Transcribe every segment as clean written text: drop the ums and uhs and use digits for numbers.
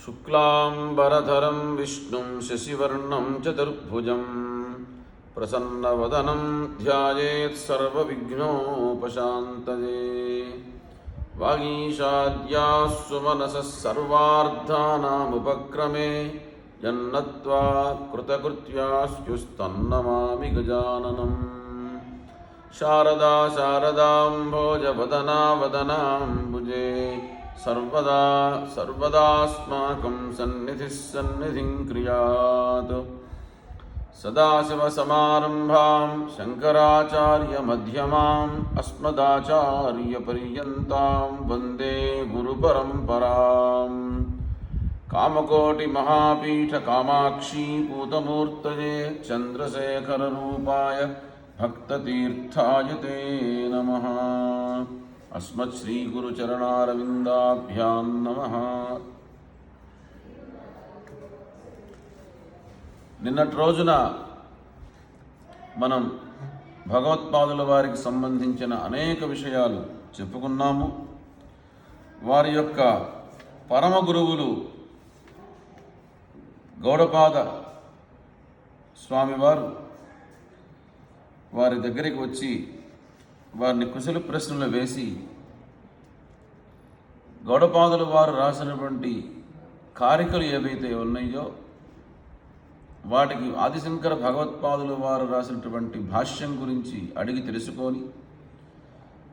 शुक्लांबरधरं विष्णुं शशिवर्णं चतुर्भुजं प्रसन्नवदनं ध्यायेत् सर्वविघ्नोपशान्तये। वागीशाद्याः सुमनसः सर्वार्थानामुपक्रमे यन्नत्वा कृतकृत्यास्युस्तन्नमामि गजाननम्। शारदा शारदाम्भोजवदना वदनाम्बुजे सर्वदा सर्वदास्माकं सन्निधिः सन्निधिं क्रियात्। सदाशिवसमारम्भां शङ्कराचार्यमध्यमाम् अस्मदाचार्यपर्यन्तां वन्दे गुरुपरम्पराम्। कामकोटिमहापीठकामाक्षी पूतमूर्तये चन्द्रशेखररूपाय भक्ततीर्थाय ते नमः। अस्मत्श्रीगुरुचरणारविन्दाभ्यां नमः। నిన్నటి రోజున మనం భగవత్పాదుల వారికి సంబంధించిన అనేక విషయాలు చెప్పుకున్నాము. వారి యొక్క పరమ గురువులు గౌడపాద స్వామివారు వారి దగ్గరికి వచ్చి వారిని కుశల ప్రశ్నలు వేసి గౌడపాదుల వారు రాసినటువంటి కారికలు ఏవైతే ఉన్నాయో వాటికి ఆదిశంకర భగవత్పాదుల వారు రాసినటువంటి భాష్యం గురించి అడిగి తెలుసుకొని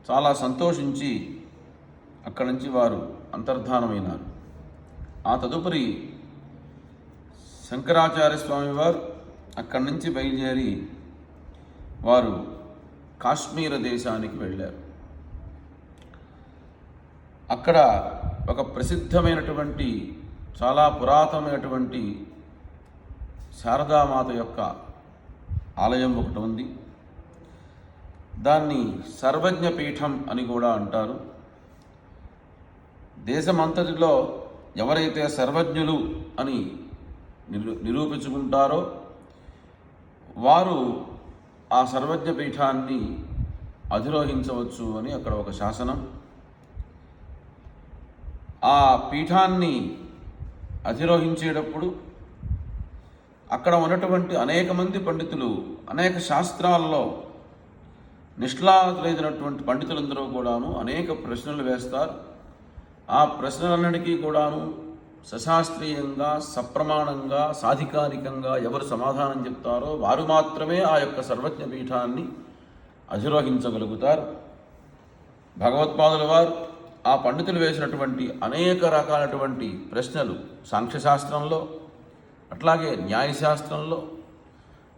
చాలా సంతోషించి అక్కడి నుంచి వారు అంతర్ధానమైనారు. ఆ తదుపరి శంకరాచార్య స్వామి వారు అక్కడి నుంచి బయలుదేరి వారు కాశ్మీర దేశానికి వెళ్ళారు. అక్కడ ఒక ప్రసిద్ధమైనటువంటి చాలా పురాతనమైనటువంటి శారదామాత యొక్క ఆలయం ఒకటి ఉంది. దాన్ని సర్వజ్ఞ పీఠం అని కూడా అంటారు. దేశమంతటిలో ఎవరైతే సర్వజ్ఞులు అని నిరూపించుకుంటారో వారు ఆ సర్వజ్ఞ పీఠాన్ని అధిరోహించవచ్చు అని అక్కడ ఒక శాసనం. ఆ పీఠాన్ని అధిరోహించేటప్పుడు అక్కడ ఉన్నటువంటి అనేక మంది పండితులు అనేక శాస్త్రాల్లో నిష్ణాతులైనటువంటి పండితులందరూ కూడాను అనేక ప్రశ్నలు వేస్తారు. ఆ ప్రశ్నలన్నిటికీ కూడాను సశాస్త్రీయంగా సప్రమాణంగా సాధికారికంగా ఎవరు సమాధానం చెప్తారో వారు మాత్రమే ఆ యొక్క సర్వజ్ఞ పీఠాన్ని అధిరోహించగలుగుతారు. భగవత్పాదుల వారు ఆ పండితులు వేసినటువంటి అనేక రకాలైనటువంటి ప్రశ్నలు సాంఖ్యశాస్త్రంలో, అట్లాగే న్యాయశాస్త్రంలో,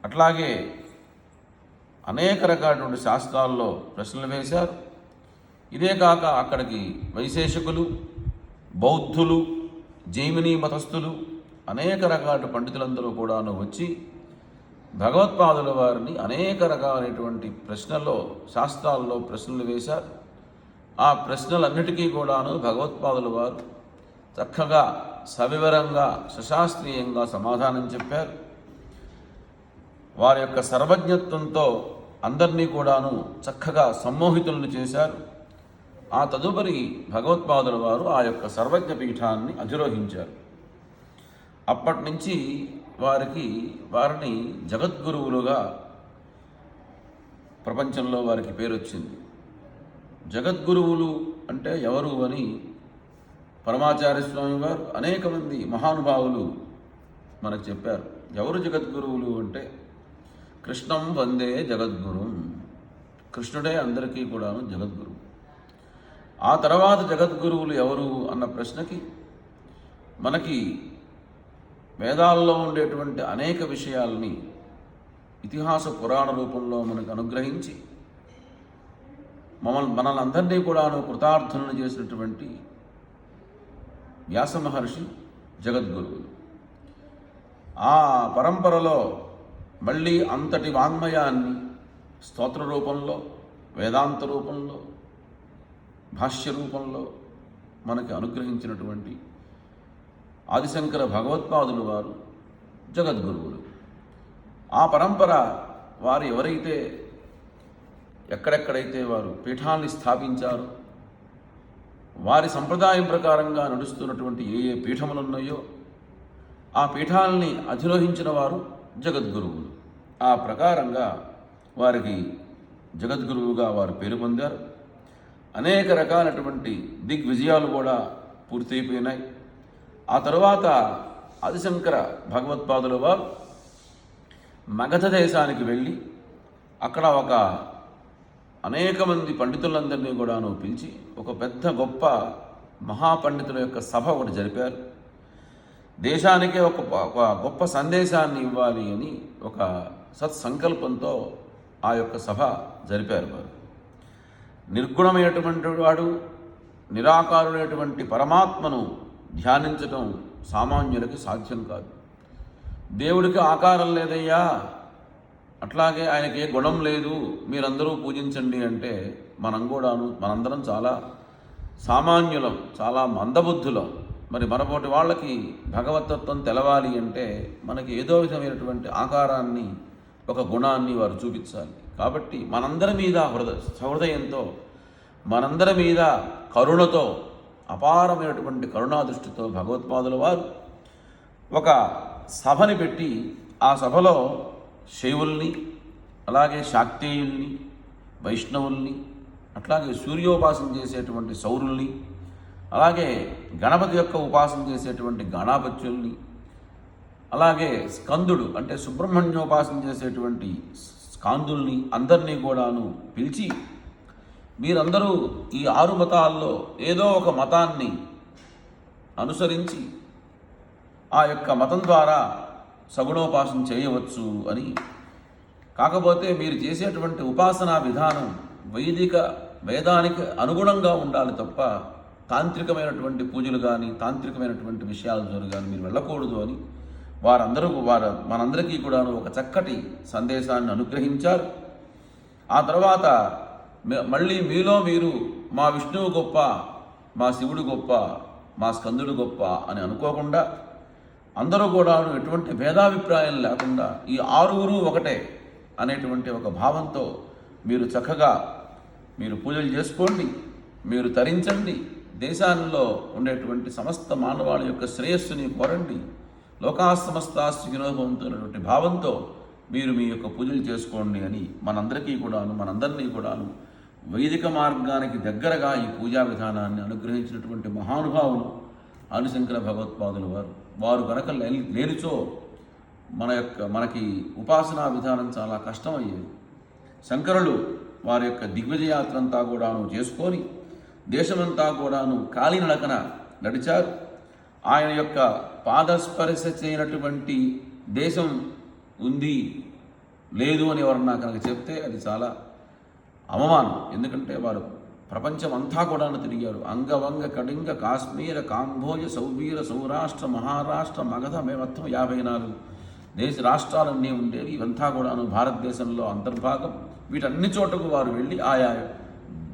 అట్లాగే అనేక రకాలైనటువంటి శాస్త్రాల్లో ప్రశ్నలు వేశారు. ఇదే కాక అక్కడికి వైశేషికులు, బౌద్ధులు, జైమినీ మతస్థులు అనేక రకాల పండితులందరూ కూడాను వచ్చి భగవత్పాదుల వారిని అనేక రకాలైనటువంటి ప్రశ్నల్లో శాస్త్రాల్లో ప్రశ్నలు వేశారు. ఆ ప్రశ్నలన్నిటికీ కూడాను భగవత్పాదుల వారు చక్కగా సవివరంగా సశాస్త్రీయంగా సమాధానం చెప్పారు. వారి యొక్క సర్వజ్ఞత్వంతో అందరినీ కూడాను చక్కగా సమ్మోహితులను చేశారు. ఆ తదుపరి భగవత్పాదుల వారు ఆ యొక్క సర్వజ్ఞ పీఠాన్ని అధిరోహించారు. అప్పటి నుంచి వారిని జగద్గురువులుగా ప్రపంచంలో వారికి పేరు వచ్చింది. జగద్గురువులు అంటే ఎవరు అని పరమాచార్య స్వామి వారు అనేక మంది మహానుభావులు మనకు చెప్పారు. ఎవరు జగద్గురువులు అంటే కృష్ణం వందే జగద్గురుం, కృష్ణుడే అందరికీ కూడాను జగద్గురువు. ఆ తర్వాత జగద్గురువులు ఎవరు అన్న ప్రశ్నకి మనకి వేదాల్లో ఉండేటువంటి అనేక విషయాల్ని ఇతిహాస పురాణ రూపంలో మనకు అనుగ్రహించి మనల్ని అందరినీ కూడాను కృతార్థులను చేసినటువంటి వ్యాస మహర్షి జగద్గురువులు. ఆ పరంపరలో మళ్ళీ అంతటి వాంగ్మయాన్ని స్తోత్ర రూపంలో, వేదాంత రూపంలో, భాష్య రూపంలో మనకి అనుగ్రహించినటువంటి ఆదిశంకర భగవత్పాదులు వారు జగద్గురువులు. ఆ పరంపర వారు ఎవరైతే ఎక్కడెక్కడైతే వారు పీఠాన్ని స్థాపించారో వారి సంప్రదాయం ప్రకారంగా నడుస్తున్నటువంటి ఏ ఏ పీఠములు ఉన్నాయో ఆ పీఠాలని అధిరోహించిన వారు జగద్గురువులు. ఆ ప్రకారంగా వారికి జగద్గురువుగా వారు పేరు పొందారు. అనేక రకాలైనటువంటి దిగ్విజయాలు కూడా పూర్తయిపోయినాయి. ఆ తరువాత ఆదిశంకర భగవత్పాదుల వారు మగధ దేశానికి వెళ్ళి అక్కడ అనేక మంది పండితులందరినీ కూడాను పిలిచి ఒక పెద్ద గొప్ప మహాపండితుల యొక్క సభ ఒకటి జరిపారు. దేశానికే ఒక గొప్ప సందేశాన్ని ఇవ్వాలి అని ఒక సత్సంకల్పంతో ఆ యొక్క సభ జరిపారు. వారు నిర్గుణమైనటువంటి వాడు, నిరాకారుడైనటువంటి పరమాత్మను ధ్యానించటం సామాన్యులకి సాధ్యం కాదు. దేవుడికి ఆకారం లేదయ్యా, అట్లాగే ఆయనకి ఏ గుణం లేదు, మీరందరూ పూజించండి అంటే మనందరం చాలా సామాన్యులం, చాలా మందబుద్ధులం. మరి మనపోటి వాళ్ళకి భగవతత్వం తెలవాలి అంటే మనకి ఏదో విధమైనటువంటి ఆకారాన్ని, ఒక గుణాన్ని వారు చూపించాలి. కాబట్టి మనందరి మీద సహృదయంతో, మనందరి మీద కరుణతో, అపారమైనటువంటి కరుణాదృష్టితో భగవత్పాదుల వారు ఒక సభని పెట్టి ఆ సభలో శైవుల్ని, అలాగే శాక్తేయుల్ని, వైష్ణవుల్ని, అట్లాగే సూర్యోపాసన చేసేటువంటి సౌరుల్ని, అలాగే గణపతి యొక్క ఉపాసన చేసేటువంటి గణాపత్యుల్ని, అలాగే స్కందుడు అంటే సుబ్రహ్మణ్యోపాసన చేసేటువంటి స్కాందుల్ని అందరినీ కూడాను పిలిచి, మీరందరూ ఈ 6 మతాల్లో ఏదో ఒక మతాన్ని అనుసరించి ఆ యొక్క మతం ద్వారా సగుణోపాసన చేయవచ్చు అని, కాకపోతే మీరు చేసేటువంటి ఉపాసనా విధానం వేదానికి అనుగుణంగా ఉండాలి తప్ప తాంత్రికమైనటువంటి పూజలు కానీ, తాంత్రికమైనటువంటి విషయాలు కానీ మీరు వెళ్ళకూడదు అని మనందరికీ కూడాను ఒక చక్కటి సందేశాన్ని అనుగ్రహించారు. ఆ తర్వాత మళ్ళీ మీలో మీరు మా విష్ణువు గొప్ప, మా శివుడు గొప్ప, మా స్కందుడు గొప్ప అని అనుకోకుండా, అందరూ కూడా ఎటువంటి భేదాభిప్రాయం లేకుండా ఈ 6 ఒకటే అనేటువంటి ఒక భావంతో మీరు చక్కగా పూజలు చేసుకోండి, మీరు తరించండి, దేశాల్లో ఉండేటువంటి సమస్త మానవాళి యొక్క శ్రేయస్సుని కోరండి, లోకా సమస్తా సుఖినోభవంతున్నటువంటి భావంతో మీరు మీ యొక్క పూజలు చేసుకోండి అని మనందరినీ కూడాను వైదిక మార్గానికి దగ్గరగా ఈ పూజా విధానాన్ని అనుగ్రహించినటువంటి మహానుభావులు ఆదిశంకర భగవత్పాదుల వారు కనుక లేనిచో మనకి ఉపాసనా విధానం చాలా కష్టమయ్యేది. శంకరులు వారి యొక్క దిగ్విజయాత్ర అంతా కూడాను చేసుకొని దేశమంతా కూడాను కాలినడకన నడిచారు. ఆయన యొక్క పాదస్పర్శ చేయనటువంటి దేశం ఉంది లేదు అని ఎవరన్నా కనుక చెప్తే అది చాలా అవమానం. ఎందుకంటే వారు ప్రపంచం అంతా కూడా తిరిగారు. అంగవంగ కళింగ కాశ్మీర కాంబోజ సౌవీర సౌరాష్ట్ర మహారాష్ట్ర మగధ మొత్తం 54 రాష్ట్రాలన్నీ ఉండేవి. ఇవంతా కూడాను భారతదేశంలో అంతర్భాగం. వీటన్ని చోటకు వారు వెళ్ళి ఆయా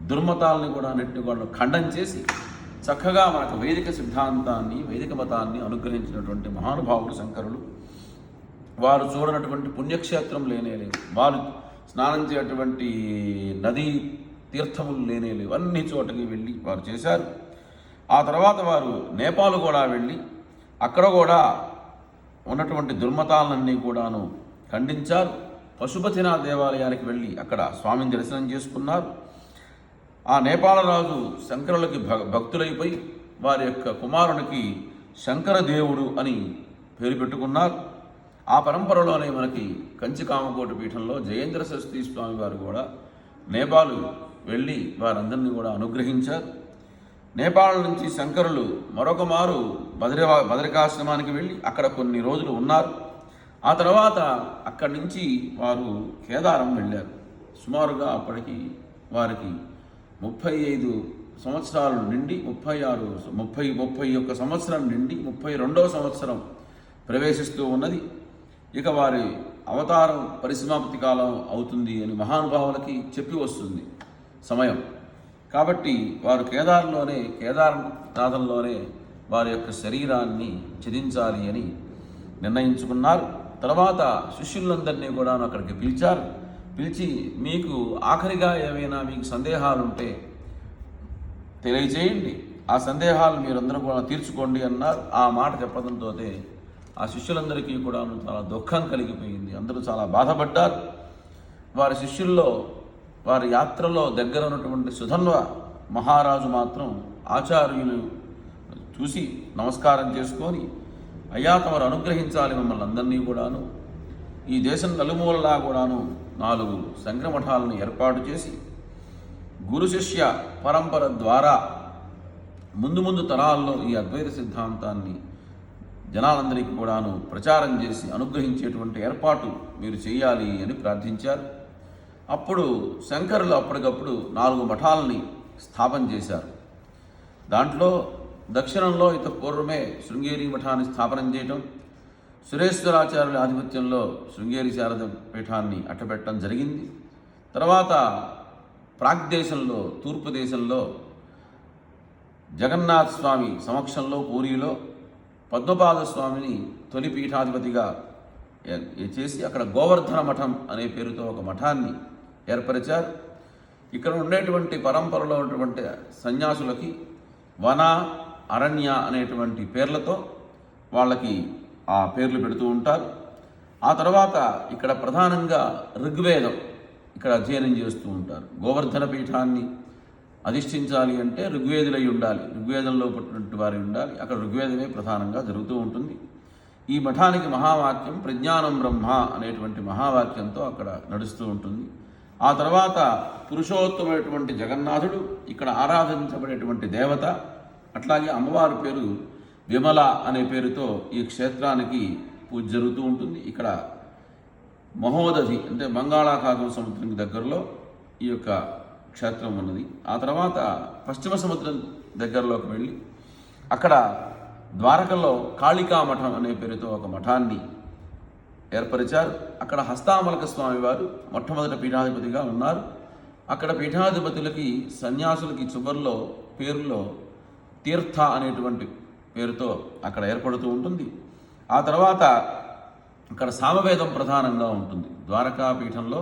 దుర్మతాలని కూడా నెట్టుకోవడం ఖండం చేసి చక్కగా మనకు వైదిక సిద్ధాంతాన్ని, వైదిక మతాన్ని అనుగ్రహించినటువంటి మహానుభావుడు శంకరులు. వారు చూడనటువంటి పుణ్యక్షేత్రం లేనేలేదు, వారు స్నానం చేయటువంటి నదీ తీర్థములు లేనేలేవు, అన్ని చోటకి వెళ్ళి వారు చేశారు. ఆ తర్వాత వారు నేపాల్ కూడా వెళ్ళి అక్కడ కూడా ఉన్నటువంటి దుర్మతాలన్నీ కూడాను ఖండించారు. పశుపతినాథ్ దేవాలయానికి వెళ్ళి అక్కడ స్వామిని దర్శనం చేసుకున్నారు. ఆ నేపాల రాజు శంకరులకి భక్తులైపోయి వారి యొక్క కుమారునికి శంకరదేవుడు అని పేరు పెట్టుకున్నారు. ఆ పరంపరలోనే మనకి కంచి కామకోటి పీఠంలో జయేంద్ర సరస్వతి స్వామి వారు కూడా నేపాల్ వెళ్ళి వారందరినీ కూడా అనుగ్రహించారు. నేపాల్ నుంచి శంకరులు మరొక మారు బదరికాశ్రమానికి వెళ్ళి అక్కడ కొన్ని రోజులు ఉన్నారు. ఆ తర్వాత అక్కడి నుంచి వారు కేదారం వెళ్ళారు. సుమారుగా అప్పటికి వారికి 35 సంవత్సరాలు నిండి 31 సంవత్సరం నిండి 32వ సంవత్సరం ప్రవేశిస్తూ ఉన్నది. ఇక వారి అవతారం పరిసమాప్తి కాలం అవుతుంది అని మహానుభావులకి చెప్పి వస్తుంది సమయం. కాబట్టి వారు కేదారనాథంలోనే వారి యొక్క శరీరాన్ని ఛేదించాలి అని నిర్ణయించుకున్నారు. తర్వాత శిష్యులందరినీ కూడా అక్కడికి పిలిచి మీకు ఆఖరిగా ఏమైనా మీకు సందేహాలుంటే తెలియజేయండి, ఆ సందేహాలు మీరందరూ కూడా తీర్చుకోండి అన్నారు. ఆ మాట చెప్పడంతో ఆ శిష్యులందరికీ కూడా చాలా దుఃఖం కలిగిపోయింది. అందరూ చాలా బాధపడ్డారు. వారి శిష్యుల్లో వారి యాత్రలో దగ్గర ఉన్నటువంటి సుధన్వ మహారాజు మాత్రం ఆచార్యులు చూసి నమస్కారం చేసుకొని, అయ్యా తమరు అనుగ్రహించాలి మమ్మల్ని అందరినీ కూడాను, ఈ దేశం నలుమూలలా కూడాను 4 సంఘమఠాలను ఏర్పాటు చేసి గురు శిష్య పరంపర ద్వారా ముందు తరాల్లో ఈ అద్వైత సిద్ధాంతాన్ని జనాలందరికీ కూడాను ప్రచారం చేసి అనుగ్రహించేటువంటి ఏర్పాటు మీరు చేయాలి అని ప్రార్థించారు. అప్పుడు శంకరులు అప్పటికప్పుడు 4 మఠాలని స్థాపన చేశారు. దాంట్లో దక్షిణంలో పూర్వమే శృంగేరి మఠాన్ని స్థాపనం చేయటం, సురేశ్వరాచార్యుల ఆధిపత్యంలో శృంగేరి శారద పీఠాన్ని అట్టపెట్టడం జరిగింది. తర్వాత ప్రాగ్దేశంలో తూర్పు దేశంలో జగన్నాథ స్వామి సమక్షంలో పూరిలో పద్మపాద స్వామిని తొలి పీఠాధిపతిగా చేసి అక్కడ గోవర్ధన మఠం అనే పేరుతో ఒక మఠాన్ని ఏర్పరిచారు. ఇక్కడ ఉండేటువంటి పరంపరలో ఉన్నటువంటి సన్యాసులకి వన అరణ్య అనేటువంటి పేర్లతో వాళ్ళకి ఆ పేర్లు పెడుతూ ఉంటారు. ఆ తర్వాత ఇక్కడ ప్రధానంగా ఋగ్వేదం ఇక్కడ అధ్యయనం చేస్తూ ఉంటారు. గోవర్ధన పీఠాన్ని అధిష్ఠించాలి అంటే ఋగ్వేదులై ఉండాలి, ఋగ్వేదంలో పుట్టినటువంటి వారి ఉండాలి. అక్కడ ఋగ్వేదమే ప్రధానంగా జరుగుతూ ఉంటుంది. ఈ మఠానికి మహావాక్యం ప్రజ్ఞానం బ్రహ్మ అనేటువంటి మహావాక్యంతో అక్కడ నడుస్తూ ఉంటుంది. ఆ తర్వాత పురుషోత్తమైనటువంటి జగన్నాథుడు ఇక్కడ ఆరాధించబడేటువంటి దేవత. అట్లాగే అమ్మవారి పేరు విమల అనే పేరుతో ఈ క్షేత్రానికి పూజ జరుగుతూ ఉంటుంది. ఇక్కడ మహోదధి అంటే బంగాళాఖాతం సముద్రం దగ్గరలో ఈ యొక్క క్షేత్రం ఉన్నది. ఆ తర్వాత పశ్చిమ సముద్రం దగ్గరలోకి వెళ్ళి అక్కడ ద్వారకలో కాళికా మఠం అనే పేరుతో ఒక మఠాన్ని ఏర్పరిచారు. అక్కడ హస్తామలక స్వామి వారు మొట్టమొదటి పీఠాధిపతిగా ఉన్నారు. అక్కడ పీఠాధిపతులకి సన్యాసులకి చివరిలో పేరులో తీర్థ అనేటువంటి పేరుతో అక్కడ ఏర్పడుతూ ఉంటుంది. ఆ తర్వాత అక్కడ సామవేదం ప్రధానంగా ఉంటుంది. ద్వారకా పీఠంలో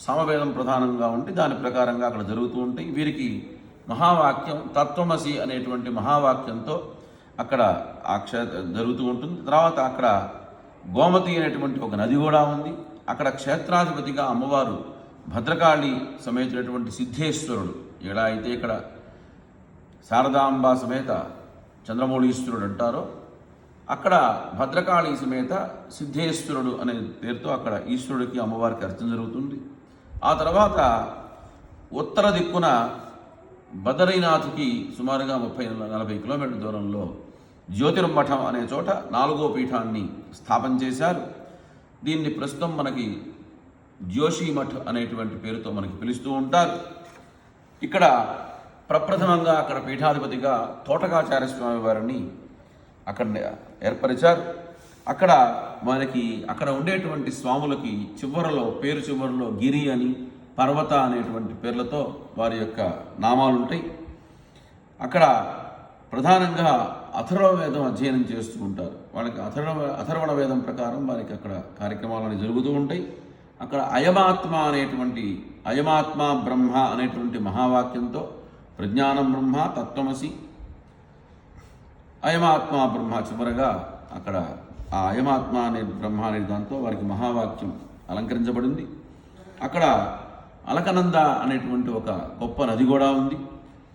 సామవేదం ప్రధానంగా ఉండి దాని ప్రకారంగా అక్కడ జరుగుతూ ఉంటాయి. వీరికి మహావాక్యం తత్వమసి అనేటువంటి మహావాక్యంతో అక్కడ ఆ జరుగుతూ ఉంటుంది. తర్వాత అక్కడ గోమతి అనేటువంటి ఒక నది కూడా ఉంది. అక్కడ క్షేత్రాధిపతిగా అమ్మవారు భద్రకాళి సమేతమైనటువంటి సిద్ధేశ్వరుడు, ఎలా అయితే ఇక్కడ శారదాంబ సమేత చంద్రమౌళీశ్వరుడు అంటారో అక్కడ భద్రకాళి సమేత సిద్ధేశ్వరుడు అనే పేరుతో అక్కడ ఈశ్వరుడికి అమ్మవారికి అర్చన జరుగుతుంది. ఆ తర్వాత ఉత్తర దిక్కున బదరీనాథ్కి సుమారుగా 30-40 కిలోమీటర్ల దూరంలో జ్యోతిర్మఠం అనే చోట 4వ పీఠాన్ని స్థాపన చేశారు. దీన్ని ప్రస్తుతం మనకి జోషిమఠ్ అనేటువంటి పేరుతో మనకి పిలుస్తూ ఉంటారు. ఇక్కడ ప్రప్రథమంగా అక్కడ పీఠాధిపతిగా తోటకాచార్య స్వామి వారిని అక్కడ ఏర్పరిచారు. అక్కడ మనకి అక్కడ ఉండేటువంటి స్వాములకి పేరు చివరలో గిరి అని పర్వత అనేటువంటి పేర్లతో వారి యొక్క నామాలు ఉంటాయి. అక్కడ ప్రధానంగా అథర్వ వేదం అధ్యయనం చేస్తూ ఉంటారు. వాళ్ళకి అథర్వణ వేదం ప్రకారం వారికి అక్కడ కార్యక్రమాలు జరుగుతూ ఉంటాయి. అక్కడ అయమాత్మ బ్రహ్మ అనేటువంటి మహావాక్యంతో ప్రజ్ఞానం బ్రహ్మ తత్వమసి అయమాత్మ బ్రహ్మ చివరగా అక్కడ ఆ అయమాత్మ అనే బ్రహ్మ అనే దాంతో వారికి మహావాక్యం అలంకరించబడింది. అక్కడ అలకనంద అనేటువంటి ఒక గొప్ప నది కూడా ఉంది.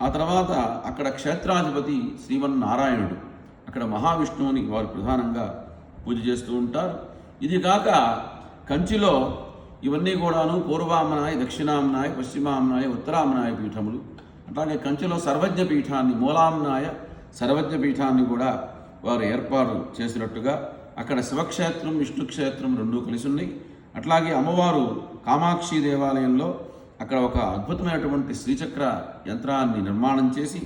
ఆ తర్వాత అక్కడ క్షేత్రాధిపతి శ్రీమన్నారాయణుడు, అక్కడ మహావిష్ణువుని వారు ప్రధానంగా పూజ చేస్తూ ఉంటారు. ఇది కాక కంచిలో ఇవన్నీ కూడాను పూర్వామ్నాయ, దక్షిణామ్నాయ, పశ్చిమామ్నాయ, ఉత్తరామ్నాయ పీఠములు. అట్లాగే కంచిలో సర్వజ్ఞ పీఠాన్ని, మూలామ్నాయ సర్వజ్ఞ పీఠాన్ని కూడా వారు ఏర్పాటు చేసినట్టుగా అక్కడ శివక్షేత్రం విష్ణుక్షేత్రం 2 కలిసి ఉన్నాయి. అట్లాగే అమ్మవారు కామాక్షి దేవాలయంలో అక్కడ ఒక అద్భుతమైనటువంటి శ్రీచక్ర యంత్రాన్ని నిర్మాణం చేసి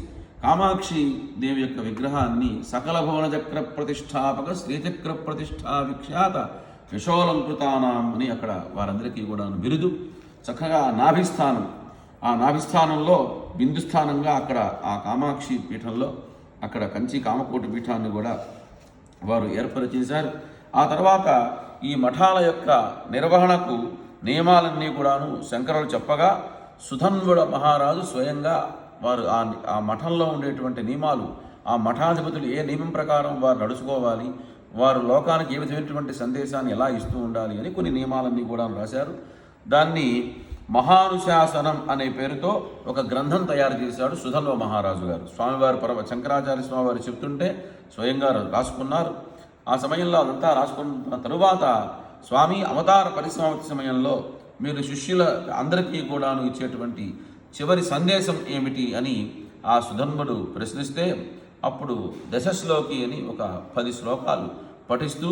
కామాక్షి దేవి యొక్క విగ్రహాన్ని సకల భువన చక్ర ప్రతిష్టాపక శ్రీచక్ర ప్రతిష్టా విఖ్యాత యశోలంకృతానాం అని అక్కడ వారందరికీ కూడా బిరుదు. చక్కగా నాభిస్థానం, ఆ నాభిస్థానంలో బిందుస్థానంగా అక్కడ ఆ కామాక్షి పీఠంలో అక్కడ కంచి కామకోటి పీఠాన్ని కూడా వారు ఏర్పరిచేశారు. ఆ తర్వాత ఈ మఠాల యొక్క నిర్వహణకు నియమాలన్నీ కూడాను శంకరులు చెప్పగా సుధన్వుడ మహారాజు స్వయంగా వారు ఆ మఠంలో ఉండేటువంటి నియమాలు, ఆ మఠాధిపతులు ఏ నియమం ప్రకారం వారు నడుచుకోవాలి, వారు లోకానికి ఏ విధమైనటువంటి సందేశాన్ని ఎలా ఇస్తూ ఉండాలి అని కొన్ని నియమాలన్నీ కూడా రాశారు. దాన్ని మహానుశాసనం అనే పేరుతో ఒక గ్రంథం తయారు చేశాడు సుధన్వ మహారాజు గారు. స్వామివారి శంకరాచార్య స్వామివారు చెప్తుంటే స్వయంగా రాసుకున్నారు. ఆ సమయంలో అదంతా రాసుకున్న తరువాత స్వామి అవతార పరిసమాప్తి సమయంలో మీరు శిష్యుల అందరికీ కూడాను ఇచ్చేటువంటి చివరి సందేశం ఏమిటి అని ఆ సుధన్వుడు ప్రశ్నిస్తే అప్పుడు దశశ్లోకి అని ఒక 10 శ్లోకాలు పఠిస్తూ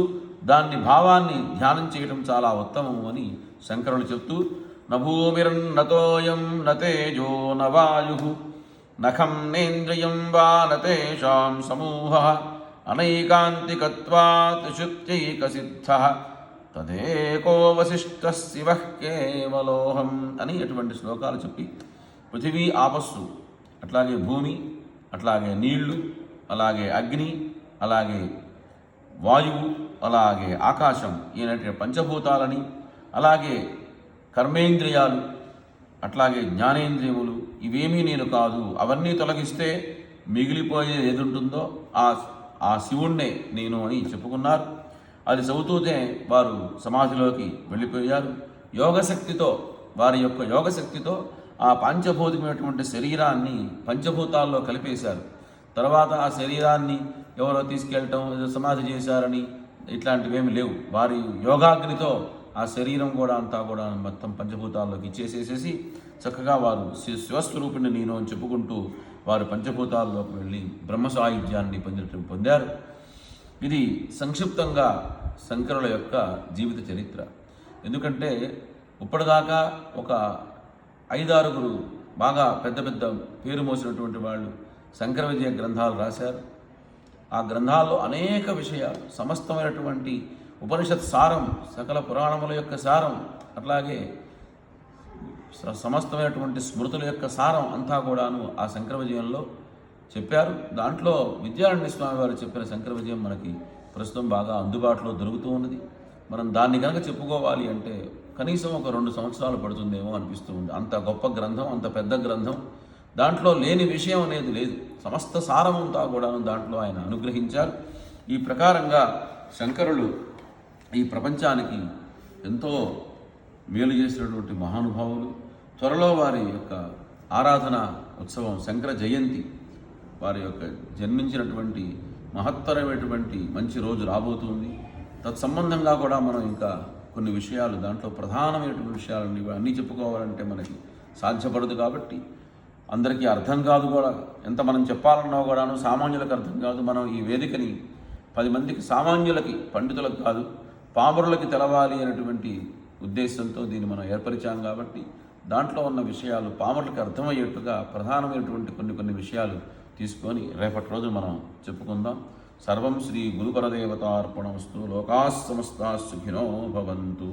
దాన్ని భావాన్ని ధ్యానం చేయడం చాలా ఉత్తమం అని శంకరులు చెప్తూ, నభూమిర్నతోయం నతేజో నవాయు నఖం నేంద్రియం వా నతేషాం సమూహ అనైకాంతికత్వాత్ శుత్యైకసిద్ధ తదేకో వశిష్ఠ శివ కేవలోహం అని అటువంటి శ్లోకాలు చెప్పి పృథివీ ఆపస్సు, అట్లాగే భూమి, అట్లాగే నీళ్లు, అలాగే అగ్ని, అలాగే వాయువు, అలాగే ఆకాశం ఈయన పంచభూతాలని, అలాగే కర్మేంద్రియాలు, అట్లాగే జ్ఞానేంద్రియములు ఇవేమీ నేను కాదు, అవన్నీ తొలగిస్తే మిగిలిపోయేది ఏది ఉంటుందో ఆ శివుణ్ణే నేను అని చెప్పుకున్నారు. అది చదువుతూనే వారు సమాధిలోకి వెళ్ళిపోయారు. యోగశక్తితో వారి యొక్క యోగశక్తితో ఆ పంచభౌతికమైనటువంటి శరీరాన్ని పంచభూతాల్లో కలిపేశారు. తర్వాత ఆ శరీరాన్ని ఎవరో తీసుకెళ్ళటం, సమాధి చేశారని ఇట్లాంటివేమీ లేవు. వారి యోగాగ్నితో ఆ శరీరం కూడా అంతా కూడా మొత్తం పంచభూతాల్లోకి ఇచ్చేసేసేసి చక్కగా వారు శివస్వరూపిణి నేను అని చెప్పుకుంటూ వారు పంచభూతాల్లోకి వెళ్ళి బ్రహ్మ సాయుధ్యాన్ని పొందారు. ఇది సంక్షిప్తంగా శంకరుల యొక్క జీవిత చరిత్ర. ఎందుకంటే ఇప్పటిదాకా ఒక 5-6 బాగా పెద్ద పెద్ద పేరు మోసినటువంటి వాళ్ళు శంకర విజయ గ్రంథాలు రాశారు. ఆ గ్రంథాల్లో అనేక విషయాలు, సమస్తమైనటువంటి ఉపనిషత్ సారం, సకల పురాణముల యొక్క సారం, అట్లాగే సమస్తమైనటువంటి స్మృతుల యొక్క సారం అంతా కూడాను ఆ శంకర విజయంలో చెప్పారు. దాంట్లో విద్యారణ్య స్వామి వారు చెప్పిన శంకర విజయం మనకి ప్రస్తుతం బాగా అందుబాటులో దొరుకుతూ ఉన్నది. మనం దాన్ని కనుక చెప్పుకోవాలి అంటే కనీసం ఒక 2 సంవత్సరాలు పడుతుందేమో అనిపిస్తూ ఉంది. అంత గొప్ప గ్రంథం, అంత పెద్ద గ్రంథం, దాంట్లో లేని విషయం అనేది లేదు. సమస్త సారమంతా కూడా దాంట్లో ఆయన అనుగ్రహించారు. ఈ ప్రకారంగా శంకరులు ఈ ప్రపంచానికి ఎంతో మేలు చేసినటువంటి మహానుభావులు. త్వరలో వారి యొక్క ఆరాధన ఉత్సవం శంకర జయంతి, వారి యొక్క జన్మించినటువంటి మహత్తరమైనటువంటి మంచి రోజు రాబోతుంది. తత్సంబంధంగా కూడా మనం ఇంకా కొన్ని విషయాలు, దాంట్లో ప్రధానమైనటువంటి విషయాలన్నీ అన్నీ చెప్పుకోవాలంటే మనకి సాధ్యపడదు. కాబట్టి అందరికీ అర్థం కాదు కూడా, ఎంత మనం చెప్పాలన్నా కూడాను సామాన్యులకు అర్థం కాదు. మనం ఈ వేదికని 10 మందికి, సామాన్యులకి, పండితులకు కాదు, పామరులకి తెలవాలి అనేటువంటి ఉద్దేశంతో దీన్ని మనం ఏర్పరిచాం. కాబట్టి దాంట్లో ఉన్న విషయాలు పామరులకి అర్థమయ్యేట్టుగా ప్రధానమైనటువంటి కొన్ని విషయాలు తీసుకొని రేపటి రోజు మనం చెప్పుకుందాం. సర్వం శ్రీ గురుపరదేవతార్పణమస్తు. లోకాః సమస్తాః సుఖినో భవంతు.